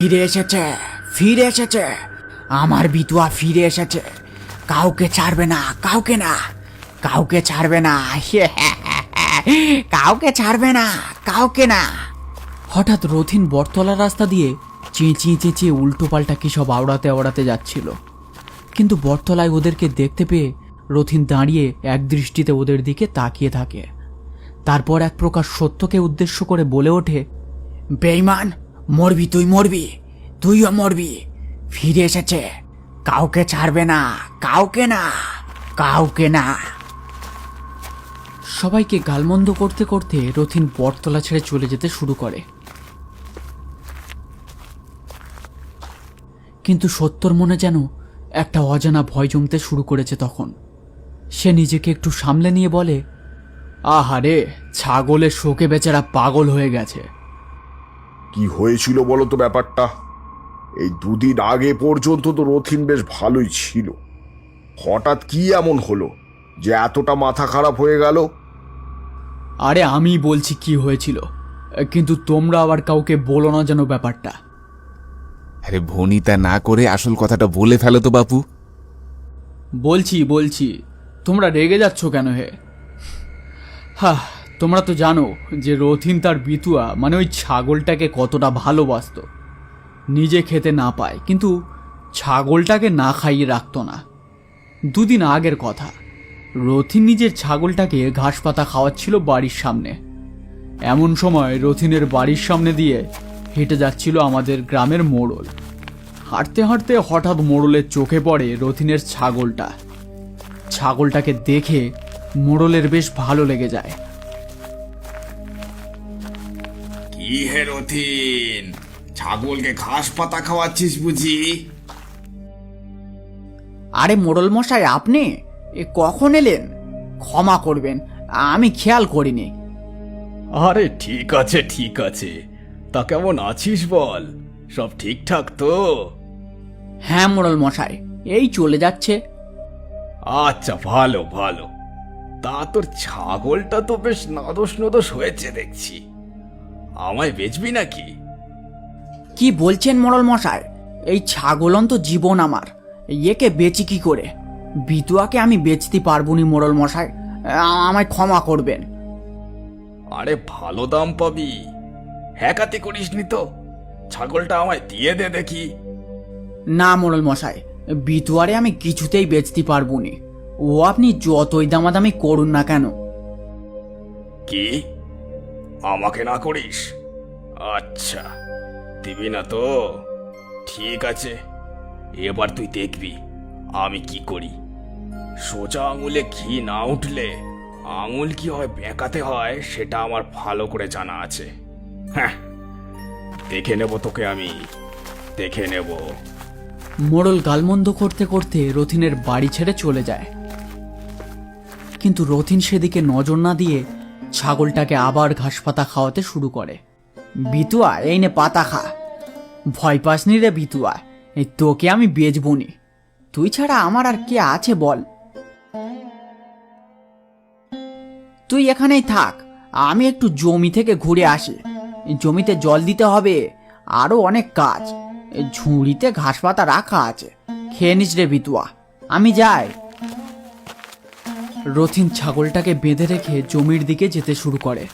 ফিরে এসেছে, ফিরে এসেছে, আমার বিতুয়া ফিরে এসেছে। কাউকে ছাড়বে না, কাউকে না, কাউকে ছাড়বে না, কাউকে ছাড়বে না, কাউকে না। হঠাৎ রথিন বটতলা রাস্তা দিয়ে চেঁচিয়ে চেঁচিয়ে উল্টো পাল্টা কি সব আওড়াতে আওড়াতে যাচ্ছিল। কিন্তু বটতলায় ওদেরকে দেখতে পেয়ে রথিন দাঁড়িয়ে এক দৃষ্টিতে ওদের দিকে তাকিয়ে থাকে। তারপর এক প্রকার সত্যকে উদ্দেশ্য করে বলে ওঠে, বেঈমান, মরবি, তুই মরবি, তুইও মরবি। ফিরে এসেছে, কাউকে ছাড়বে না, কাউকে না, কাউকে না। সবাইকে গালমন্দ করতে করতে রথিন বটতলা ছেড়ে চলে যেতে শুরু করে। কিন্তু সত্যর মনে যেন একটা অজানা ভয় জমতে শুরু করেছে। তখন সে নিজেকে একটু সামলে নিয়ে বলে, আহারে, ছাগলের শোকে বেচারা পাগল হয়ে গেছে। কি হয়েছিল বলো তো ব্যাপারটা? এই দুদিন আগে পর্যন্ত তো রথিন বেশ ভালোই ছিল, হঠাৎ কি এমন হলো যে এতটা মাথা খারাপ হয়ে গেল? আরে আমি বলছি কি হয়েছিল, কিন্তু তোমরা আবার কাউকে বলো না যেন ব্যাপারটা। আরে ভনিতা না করে আসল কথাটা বলে ফেলো তো বাপু। বলছি বলছি, তোমরা রেগে যাচ্ছ কেন হে? হ্যাঁ, তোমরা তো জানো যে রথিন তার বিতুয়া মানে ওই ছাগলটাকে কতটা ভালোবাসতো। নিজে খেতে না পায় কিন্তু ছাগলটাকে না খাইয়ে রাখতো না। দুদিন আগের কথা, রথিন নিজের ছাগলটাকে ঘাস পাতা খাওয়াচ্ছিল বাড়ির সামনে। এমন সময় রথিনের বাড়ির সামনে দিয়ে হেঁটে যাচ্ছিল আমাদের গ্রামের মোড়ল। হাঁটতে হাঁটতে হঠাৎ মোড়লের চোখে পড়ে রথিনের ছাগলটা। ছাগলটাকে দেখে মোড়লের বেশ ভালো লেগে যায়। কি হে রথিন, ছাগলকে ঘাস পাতা খাওয়াচ্ছিস বুঝি? আরে মোড়ল মশাই, আপনি কখন এলেন? ক্ষমা করবেন, আমি খেয়াল করিনি। আরে ঠিক আছে ঠিক আছে, তা কেমন আছিস বল? সব ঠিকঠাক তো? হ্যাঁ মোড়ল মশাই, এই চলে যাচ্ছে। আচ্ছা, ভালো ভালো। তা তোর ছাগলটা তো বেশ নাদোষ নদোষ হয়েছে দেখছি, আমায় বেচবি নাকি? কি বলছেন মোড়ল মশাই? এই ছাগলন তো জীবন আমার, একে বেচি কি করে? বিতুয়াকে আমি বেচতে পারবো নি মোড়ল মশাই, আমায় ক্ষমা করবেন। আরে ভালো দাম পাবি, হ্যাকাতি করিসনি তো? ছাগলটা আমায় দিয়ে দে দেখি। না মোড়ল মশাই, বিতুয়ারে আমি কিছুতেই বেচতে পারবো নি। ও আপনি যতই দামাদামি করুন না কেন। কি, আমাকে না করিস? আচ্ছা, দিবি না তো? ঠিক আছে, এবার তুই দেখবি আমি কি করি। সোজা আঙুলে ঘি না উঠলে আঙুল কি হয় বেঁকাতে হয় সেটা আমার ভালো করে জানা আছে। হ্যাঁ, দেখে নেব তোকে আমি, দেখে নেব। মোড়ল গালমন্দ করতে করতে রথিনের বাড়ি ছেড়ে চলে যায়। কিন্তু রথিন সেদিকে নজর না দিয়ে ছাগলটাকে আবার ঘাস পাতা খাওয়াতে শুরু করে। বিতুয়া, এই নে পাতা খা। ভয় পাসনি রে বিতুয়া, এই তোকে আমি বেচবনি। তুই ছাড়া আমার আর কে আছে বল? তুই এখানেই থাক, আমি একটু জমি থেকে ঘুরে আসি। জমিতে জল দিতে হবে, আরো অনেক কাজ। ঝুড়িতে ঘাস পাতা রাখা আছে, খেয়ে নিস রে বিতুয়া, আমি যাই। রথিন ছাগলটাকে বেঁধে রেখে জমির দিকে যেতে শুরু করে।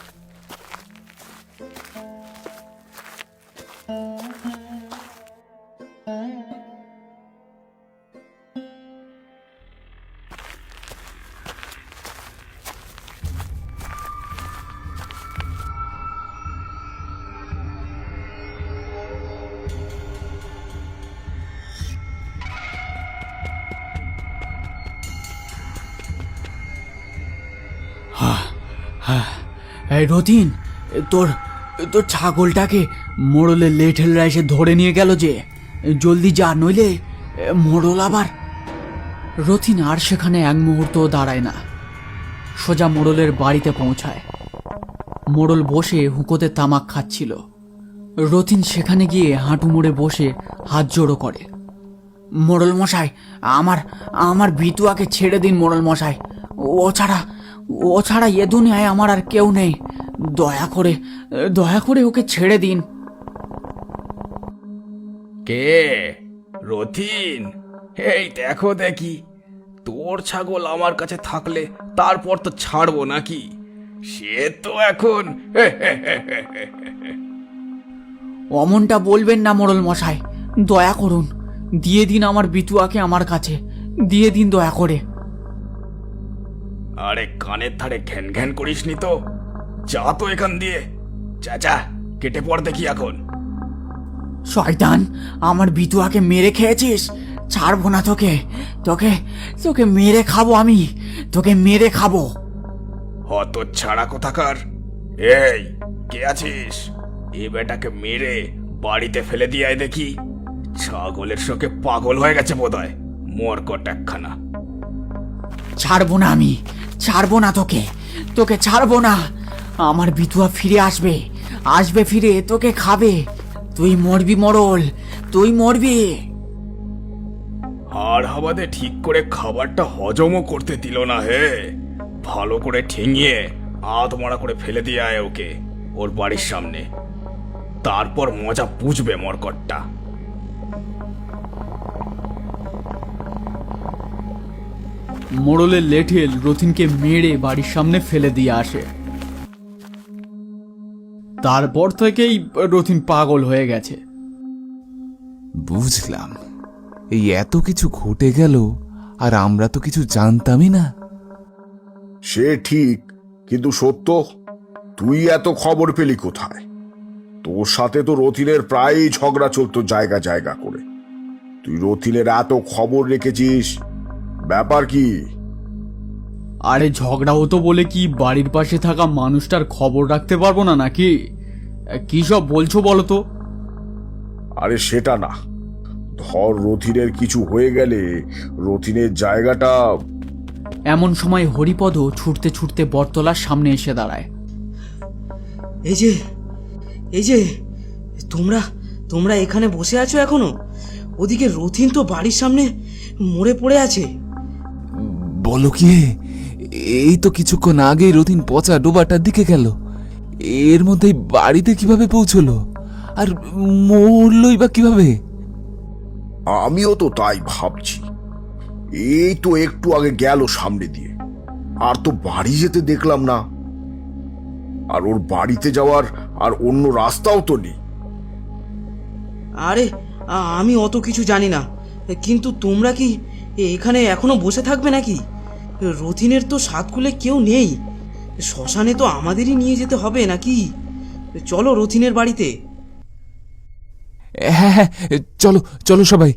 এই রথিন, তোর তোর ছাগলটাকে মোড়লের লেঠেলরা এসে ধরে নিয়ে গেল যে, জলদি যা, নইলে মোড়ল আবার। রথিন আর সেখানে এক মুহূর্ত দাঁড়ায় না, সোজা মোড়লের বাড়িতে পৌঁছায়। মোড়ল বসে হুঁকোতে তামাক খাচ্ছিল। রথিন সেখানে গিয়ে হাঁটু মুড়ে বসে হাত জোড়ো করে। মোড়ল মশাই, আমার আমার বিতুয়াকে ছেড়ে দিন মোড়ল মশাই। ও ছাড়া এ দুনিয়ায় আমার আর কেউ নেই। দয়া করে ওকে ছেড়ে দিন। কে? রথিন? এই দেখো দেখি, তোর ছাগল আমার কাছে থাকলে তারপর তো ছাড়বো নাকি? সে তো এখন অমনটা বলবেন না মোড়ল মশাই, দয়া করুন, দিয়ে দিন আমার বিতুয়াকে আমার কাছে, দিয়ে দিন দয়া করে। আরে কানের ধারে ঘ্যান ঘ্যান করিস নি তো, যা তো এখান দিয়ে, চাচা কেটে পড় দেখি এখন। শয়তান, আমার বিতুয়াকে মেরে খেয়েছিস, ছাড়বো না তোকে, তোকে তোকে মেরে খাবো আমি, তোকে মেরে খাবো। হত ছাড়া কোথাকার! এই কে আছিস? এ বেটাকে মেরে বাড়িতে ফেলে দিয়ে আয় দেখি। ছাগলের শোকে পাগল হয়ে গেছে বোধহয়, মরকট একখানা। ছাড়বো না আমি, ছাড়বো না তোকে, তোকে ছাড়বো না। আমার বিতুয়া ফিরে আসবে, আসবে ফিরে, তোকে খাবে। তুই মরবি মোড়ল, তুই মরবি। আর হাবাদে ঠিক করে খাবারটা হজমও করতে দিল না হে। ভালো করে ঠেঙিয়ে আধমরা করে ফেলে দিয়ে আয় ওকে ওর বাড়ির সামনে, তারপর মজা বুঝবে মরকটটা। মোড়লের লেঠেল রথিনকে মেরে বাড়ির সামনে ফেলে দিয়ে আসে। তারপর থেকেই রথিন পাগল হয়ে গেছে। বুঝলাম, এই এত কিছু ঘটে গেল আর আমরা তো কিছু জানতামই না। সে ঠিক, কিন্তু সত্য, তুই এত খবর পেলি কোথায়? তোর সাথে তো রথিনের প্রায়ই ঝগড়া চলতো জায়গা জায়গা করে। তুই রথিনের এত খবর রেখেছিস, ব্যাপার কি? আরে ঝগড়া হতো বলে কি বাড়ির পাশে থাকা মানুষটার খবর রাখতে পারবো না নাকি? কি সব বলছো বলো তো? আরে সেটা না, ধর রথিনের কিছু হয়ে গেলে রথিনের জায়গাটা। এমন সময় হরিপদ ছুটতে ছুটতে বটতলার সামনে এসে দাঁড়ায়। এই যে, এই যে, তোমরা তোমরা এখানে বসে আছো এখনো? ওদিকে রথিন তো বাড়ির সামনে মরে পড়ে আছে। বলো কি, এই তো কিছুক্ষণ আগেই রথিন পচা ডোবাটার দিকে গেল, এর মধ্যেই বাড়িতে কিভাবে পৌঁছলো আর মরলই বা কিভাবে? আমিও তো তাই ভাবছি। এই তো একটু আগে গেল সামনে দিয়ে, আর তো বাড়ি যেতে দেখলাম না। আর ওর বাড়িতে যাওয়ার আর অন্য রাস্তাও তো নেই। আরে আমি অত কিছু জানি না, কিন্তু তোমরা কি এখানে এখনো বসে থাকবে নাকি? রথিনের তো সাতকুলে কেউ নেই, শ্মশানে তো আমাদেরই নিয়ে যেতে হবে নাকি? চলো রথিনের বাড়িতে। হ্যাঁ হ্যাঁ, চলো চলো সবাই।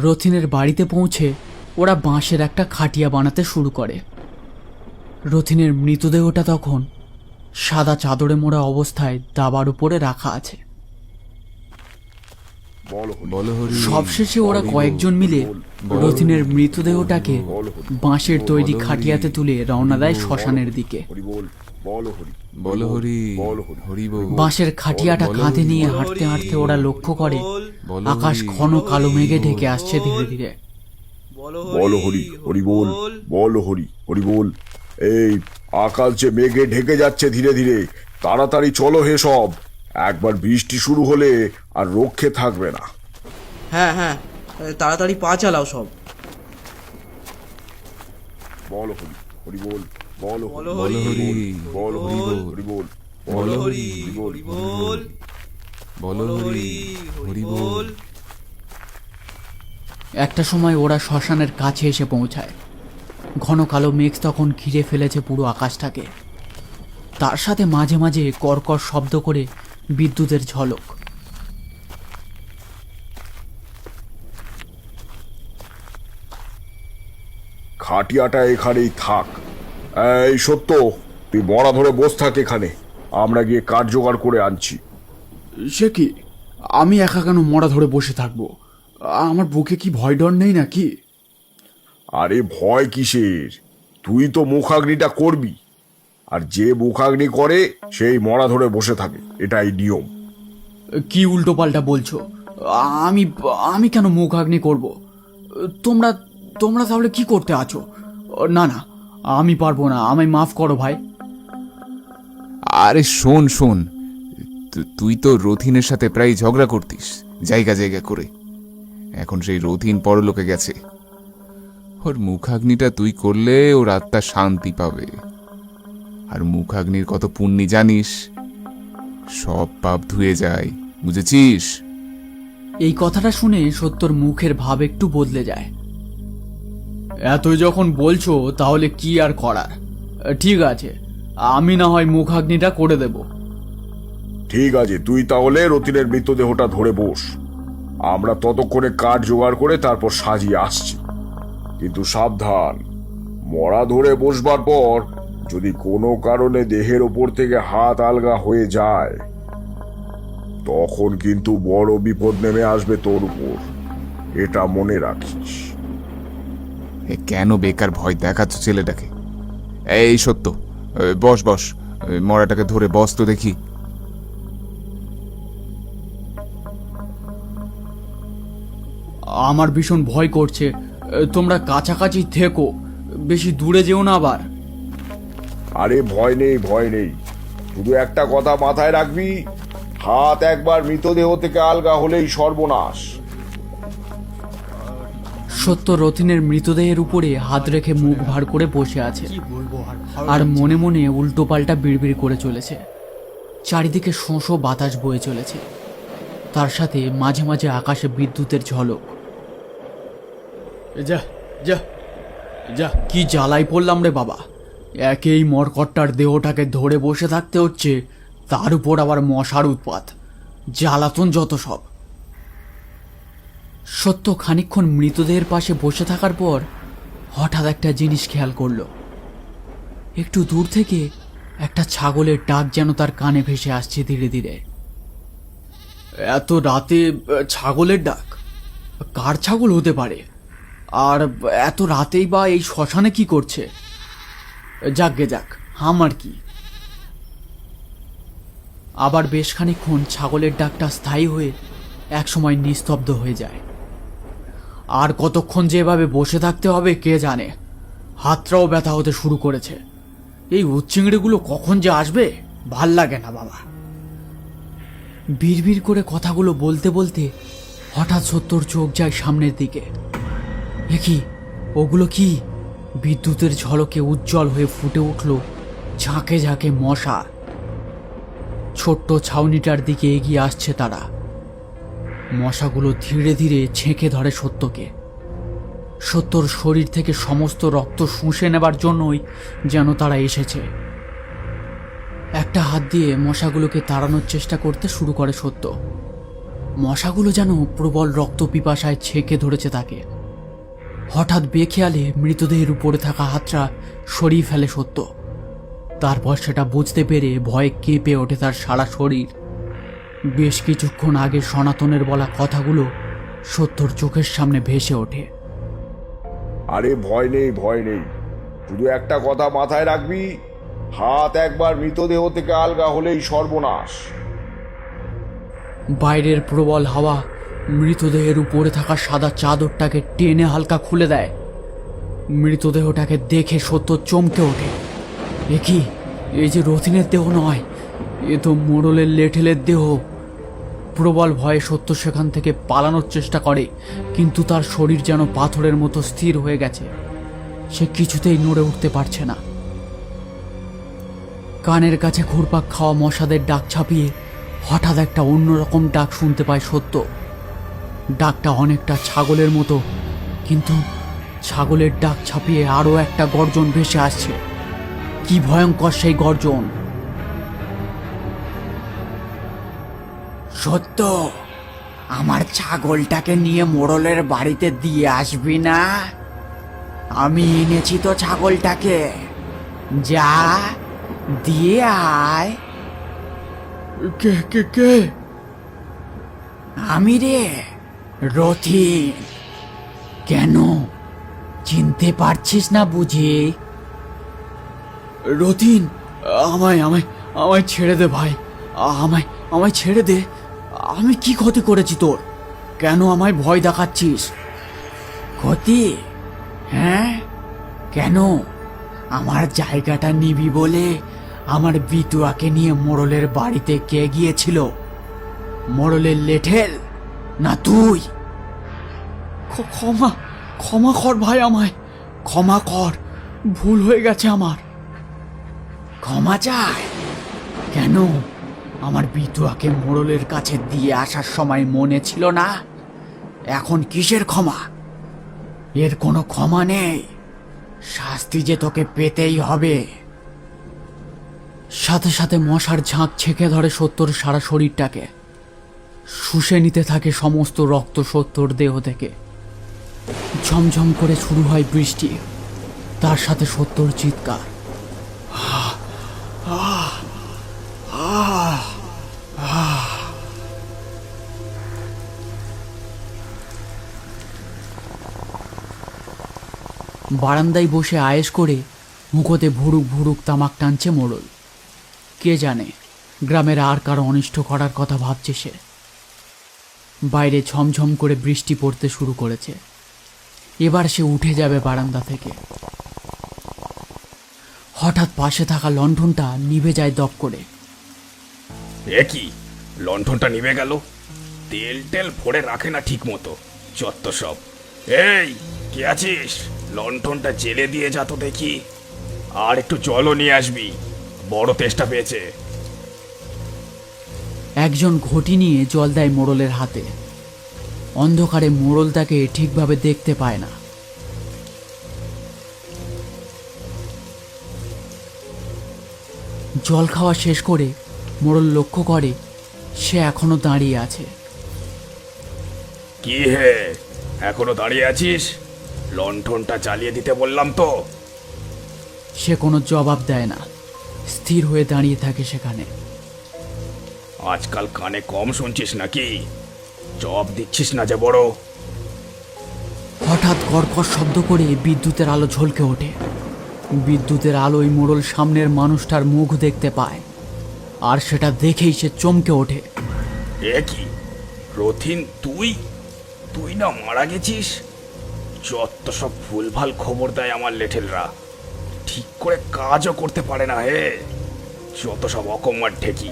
রথিনের বাড়িতে পৌঁছে ওরা বাঁশের একটা খাটিয়া বানাতে শুরু করে। রথিনের মৃতদেহটা তখন সাদা চাদরে মোড়া অবস্থায় দাবার উপরে রাখা আছে। বলো হরি। সবশেষে ওরা কয়েকজন মিলে রথিনের মৃতদেহটাকে বাঁশের তৈরি খাটিয়াতে তুলে রওনা দেয় শ্মশানের দিকে। বলো হরি, হরি বল। বাঁশের খাটিয়াটা কাঁধে নিয়ে হাঁটতে হাঁটতে ওরা লক্ষ্য করে আকাশ ঘন কালো মেঘে ঢেকে আসছে ধীরে ধীরে। বলো হরি, হরি বল, বলো হরি, হরি বল। এই আকাশ যে মেঘে ঢেকে যাচ্ছে ধীরে ধীরে, তাড়াতাড়ি চলো হে সব। একবার বৃষ্টি শুরু হলে আর রক্ষে থাকবে না। হ্যাঁ হ্যাঁ, তাড়াতাড়ি পা চালাও সব। বলো হরি, হরি বল, বলো বলো হরি, হরি, বলো হরি বল, হরি বল, বলো হরি, হরি বল। বলো হরি, হরি বল। একটা সময় ওরা শ্মশানের কাছে এসে পৌঁছায়। ঘন কালো মেঘ তখন ঘিরে ফেলেছে পুরো আকাশটাকে, তার সাথে মাঝে মাঝে কর্কর শব্দ করে বিদ্যুতের ঝলক। খাটিয়াটা এখানেই থাক। এই সত্য, তুই বড়া ধরে বস থাক এখানে, আমরা গিয়ে কাঠ জোগাড় করে আনছি। সে কি, আমি একা কেন মরা ধরে বসে থাকবো? আমার বুকে কি ভয় ডর নেই নাকি? আরে ভয় কিসের, তুই তো মুখাগ্নিটা করবি, আর যে মুখাগ্নি করে সেই মরা ধরে বসে থাকে, এটাই নিয়ম। কি উল্টো পাল্টা বলছো? আমি আমি কেন মুখাগ্নি করব? তোমরা তোমরা তাহলে কি করতে আছো? না না, আমি পারবো না, আমায় মাফ করো ভাই। আরে শোন শোন, তুই তো রথিনের সাথে প্রায় ঝগড়া করতিস জায়গা জায়গা করে। এখন সেই রথিন পরলোকে গেছে, ওর মুখাগ্নিটা তুই করলে ওর আত্মা শান্তি পাবে। আর মুখাগ্নির কত পুণ্যি জানিস, সব পাপ ধুয়ে যায়, বুঝেছিস? এই কথাটা শুনে সত্যর মুখের ভাব একটু বদলে যায়। এতই যখন বলছো তাহলে কি আর করার। ঠিক আছে, আমি না হয় মুখাগ্নিটা করে দেব। ঠিক আছে, তুই তাহলে রতিনের মৃতদেহটা ধরে বস, আমরা ততক্ষণে কাঠ জোগাড় করে তারপর সাজিয়ে আসছি। কিন্তু সাবধান, মরা ধরে বসবার পর যদি কোনো কারণে দেহের ওপর থেকে হাত আলগা হয়ে যায়, তখন কিন্তু বড় বিপদ নেমে আসবে তোর উপর, এটা মনে রাখিস। কেন বেকার ভয় দেখাচ্ছ ছেলেটাকে? এই সত্য, বস বস, মরাটাকে ধরে বস তো দেখি। আমার ভীষণ ভয় করছে, তোমরা কাছাকাছি থেকো, বেশি দূরে যেও না আবার। আরে ভয় নেই ভয় নেই, শুধু একটা কথা মাথায় রাখবি, হাত একবার মৃতদেহ থেকে আলগা হলেই সর্বনাশ। সত্য রথিনের মৃতদেহের উপরে হাত রেখে মুখ ভার করে বসে আছে আর মনে মনে উল্টো পাল্টা বিড়বিড় করে চলেছে। চারিদিকে শোঁ বাতাস বয়ে চলেছে, তার সাথে মাঝে মাঝে আকাশে বিদ্যুতের ঝলক। যা যা যা, কি জ্বালাই পড়লাম রে বাবা! একেই মরকট্টার দেহটাকে ধরে বসে থাকতে হচ্ছে, তার উপর আবার মশার উৎপাত, জ্বালাতন যত সব। সত্য খানিকক্ষণ মৃতদেহের পাশে বসে থাকার পর হঠাৎ একটা জিনিস খেয়াল করলো। একটু দূর থেকে একটা ছাগলের ডাক যেন তার কানে ভেসে আসছে ধীরে ধীরে। এত রাতে ছাগলের ডাক? কার ছাগল হতে পারে? আর এত রাতেই বা এই শ্মশানে কি করছে? যাকগে যাক, আমার কি। আবার বেশ খানিকক্ষণ ছাগলের ডাকটা স্থায়ী হয়ে একসময় নিস্তব্ধ হয়ে যায়। আর কতক্ষণ যে এভাবে বসে থাকতে হবে কে জানে। হাতটাও ব্যথা হতে শুরু করেছে। এই উচ্চিংড়িগুলো কখন যে আসবে ভাল লাগে না বাবা। বিড়বিড় করে কথাগুলো বলতে বলতে হঠাৎ সত্যর চোখ যায় সামনের দিকে। এ কি, ওগুলো কি? বিদ্যুতের ঝলকে উজ্জ্বল হয়ে ফুটে উঠল ঝাঁকে ঝাঁকে মশা। ছোট্ট ছাউনিটার দিকে এগিয়ে আসছে তারা। মশাগুলো ধীরে ধীরে ছেঁকে ধরে সত্যকে। সত্যর শরীর থেকে সমস্ত রক্ত শুষে নেবার জন্যই যেন তারা এসেছে। একটা হাত দিয়ে মশাগুলোকে তাড়ানোর চেষ্টা করতে শুরু করে সত্য। মশাগুলো যেন প্রবল রক্ত পিপাসায় ছেঁকে ধরেছে তাকে। হঠাৎ বেখেয়ালে মৃতদেহের উপরে থাকা হাতটা সরিয়ে ফেলে সত্য। তারপর সেটা বুঝতে পেরে ভয়ে কেঁপে ওঠে তার সারা শরীর। বেশ কিছুক্ষণ আগে সনাতনের বলা কথাগুলো সত্যর চোখের সামনে ভেসে ওঠে। আরে ভয় নেই ভয় নেই, শুধু একটা কথা মাথায় রাখবি, হাত একবার মৃতদেহ থেকে আলগা হলেই সর্বনাশ। বাইরের প্রবল হাওয়া মৃতদেহের উপরে থাকা সাদা চাদরটাকে টেনে হালকা খুলে দেয়। মৃতদেহটাকে দেখে সত্য চমকে ওঠে। এ কি, এই যে রথিনের দেহ নয়, এ তো মোড়লের লেঠেলের দেহ। প্রবল ভয়ে সত্য সেখান থেকে পালানোর চেষ্টা করে, কিন্তু তার শরীর যেন পাথরের মতো স্থির হয়ে গেছে। সে কিছুতেই নড়ে উঠতে পারছে না। কানের কাছে ঘুরপাক খাওয়া মশাদের ডাক ছাপিয়ে হঠাৎ একটা অন্যরকম ডাক শুনতে পায় সত্য। ডাকটা অনেকটা ছাগলের মতো, কিন্তু ছাগলের ডাক ছাপিয়ে আরো একটা গর্জন ভেসে আসছে। কি ভয়ঙ্কর সেই গর্জন! সত্য, আমার ছাগলটাকে নিয়ে মোড়লের বাড়িতে দিয়ে আসবি না? আমি এনেছি তো ছাগলটাকে, যা দিয়ে আয়। কে কে কে? আমি রে, রথিন। কেন, চিনতে পারছিস না বুঝি? রথিন, আমায় আমায় আমায় ছেড়ে দে ভাই, আমায় আমায় ছেড়ে দে। আমি কি ক্ষতি করেছি তোর? কেন আমায় ভয় দেখাচ্ছিস? ক্ষতি? হ্যাঁ, কেন? আমার জায়গাটা নিবি বলে আমার বিতুয়াকে নিয়ে মোড়লের বাড়িতে কে গিয়েছিল? মোড়লের লেঠেল না তুই? ক্ষমা ক্ষমা কর ভাই, আমায় ক্ষমা কর, ভুল হয়ে গেছে আমার। ক্ষমা চায়? কেন? আমার বিতুয়াকে মোড়লের কাছে দিয়ে আসার সময় মনে ছিল না? এখন কিসের ক্ষমা? এর কোনো ক্ষমা নেই, শাস্তি যে তোকে পেতেই হবে। সাথে সাথে মশার ঝাঁক ছেঁকে ধরে সত্যর সারা শরীরটাকে, শুষে নিতে থাকে সমস্ত রক্ত সত্যর দেহ থেকে। ঝমঝম করে শুরু হয় বৃষ্টি, তার সাথে সত্যর চিৎকার। বারান্দায় বসে আয়েশ করে মুখোতে ভুরুক ভুরুক তামাক টানছে মোড়ল। কে জানে গ্রামের আর কারো অনিষ্ট করার কথা ভাবছে সে। বাইরে ঝমঝম করে বৃষ্টি পড়তে শুরু করেছে। এবার সে উঠে যাবে বারান্দা থেকে। হঠাৎ পাশে থাকা লণ্ঠনটা নিভে যায় দপ করে। এ কি, লণ্ঠনটা নিভে গেল? তেল টেল ভরে রাখে না ঠিক মতো, যত সব। এই, কে আছিস? লণ্ঠনটা জেলে দিয়ে যা তো দেখি, আর একটু জলও নিয়ে আসবি, বড় তেষ্টা পেয়েছে। একজন ঘটি নিয়ে জল দেয় মোড়লের হাতে। অন্ধকারে মোড়ল তাকে ঠিকভাবে দেখতে পায় না। জল খাওয়া শেষ করে মোড়ল লক্ষ্য করে সে এখনো দাঁড়িয়ে আছে। কি হে, এখনো দাঁড়িয়ে আছিস? লণ্ঠনটা জ্বালিয়ে দিতে বললাম তো। সে কোনো জবাব দেয় না, স্থির হয়ে দাঁড়িয়ে থাকে সেখানে। আজকাল কানে কম শুনছিস নাকি? জব দিচ্ছিস না যে বড়। হঠাৎ কর্কশ শব্দ করে বিদ্যুতের আলো ঝলকে ওঠে। বিদ্যুতের আলোয় মোড়ল সামনের মানুষটার মুখ দেখতে পায়, আর সেটা দেখেই সে চমকে ওঠে। এ কি, রথিন তুই? তুই না মারা গেছিস? যত সব ভুলভাল খবর দেয় আমার লেঠেলরা, ঠিক করে কাজও করতে পারে না হে, যত সব অকম্মার ঠেকি।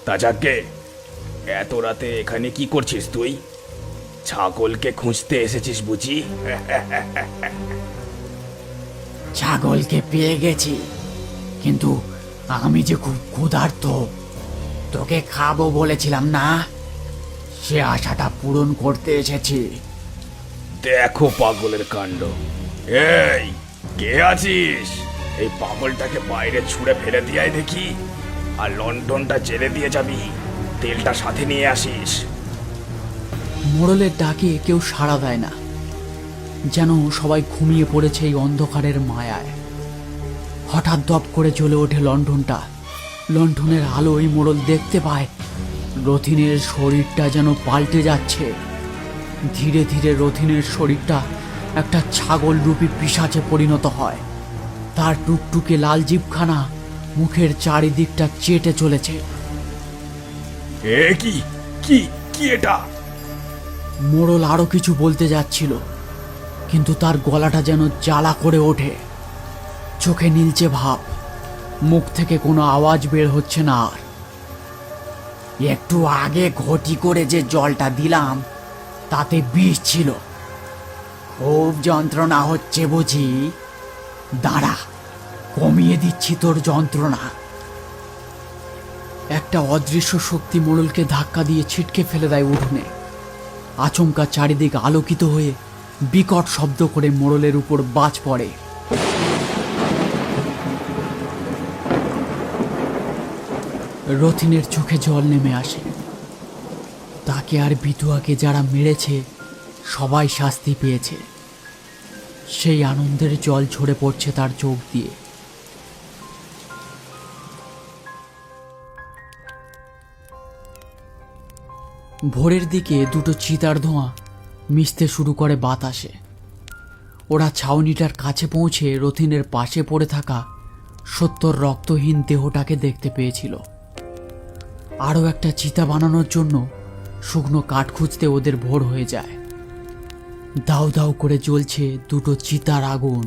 তা যাকে, এত রাতে এখানে কি করছিস তুই? ছাগলকে খুঁজতে এসেছিস বুঝি? ছাগলকে পেয়ে গেছি, কিন্তু আমি যে খুব ক্ষুধার্ত, তোকে খাবো বলেছিলাম না, সে আশাটা পূরণ করতে এসেছি। দেখো পাগলের কাণ্ড। এই, কে আছিস? এই পাগলটাকে বাইরে ছুঁড়ে ফেলে দিয়াই দেখি, আর লণ্ঠনটা জেলে দিয়ে যাবি, তেলটা সাথে নিয়ে আসিস। মোড়লের ডাকে কেউ সাড়া দেয় না, যেন সবাই ঘুমিয়ে পড়েছে এই অন্ধকারের মায়ায়। হঠাৎ দপ করে জ্বলে ওঠে লণ্ঠনটা। লণ্ঠনের আলোয় মোড়ল দেখতে পায় রথিনের শরীরটা যেন পাল্টে যাচ্ছে। ধীরে ধীরে রথিনের শরীরটা একটা ছাগল রূপী পিশাচে পরিণত হয়। তার টুকটুকে লাল জিভখানা মুখের চারিদিকটা চেটে চলেছে। এ কি, কি কি এটা? মোড়ল আরো কিছু বলতে যাচ্ছিল, কিন্তু তার গলাটা যেন জ্বালা করে ওঠে। চোখে নীলচে ভাব, মুখ থেকে কোনো আওয়াজ বের হচ্ছে না আর। একটু আগে ঘটি করে যে জলটা দিলাম তাতে বিষ ছিল, খুব যন্ত্রণা হচ্ছে বুঝি? দাঁড়া, কমিয়ে দিচ্ছি তোর যন্ত্রণা। একটা অদৃশ্য শক্তি মোড়লকে ধাক্কা দিয়ে ছিটকে ফেলে দেয় উঠোনে। আচমকা চারিদিক আলোকিত হয়ে বিকট শব্দ করে মোড়লের উপর বাজ পড়ে। রথিনের চোখে জল নেমে আসে। তাকে আর বিতুয়াকে যারা মেরেছে সবাই শাস্তি পেয়েছে, সেই আনন্দের জল ঝরে পড়ছে তার চোখ দিয়ে। ভোরের দিকে দুটো চিতার ধোঁয়া মিশতে শুরু করে বাতাসে। ওরা ছাউনিটার কাছে পৌঁছে রথিনের পাশে পড়ে থাকা সত্যর রক্তহীন দেহটাকে দেখতে পেয়েছিল। আরও একটা চিতা বানানোর জন্য শুকনো কাঠ খুঁজতে ওদের ভোর হয়ে যায়। দাউ দাউ করে জ্বলছে দুটো চিতার আগুন।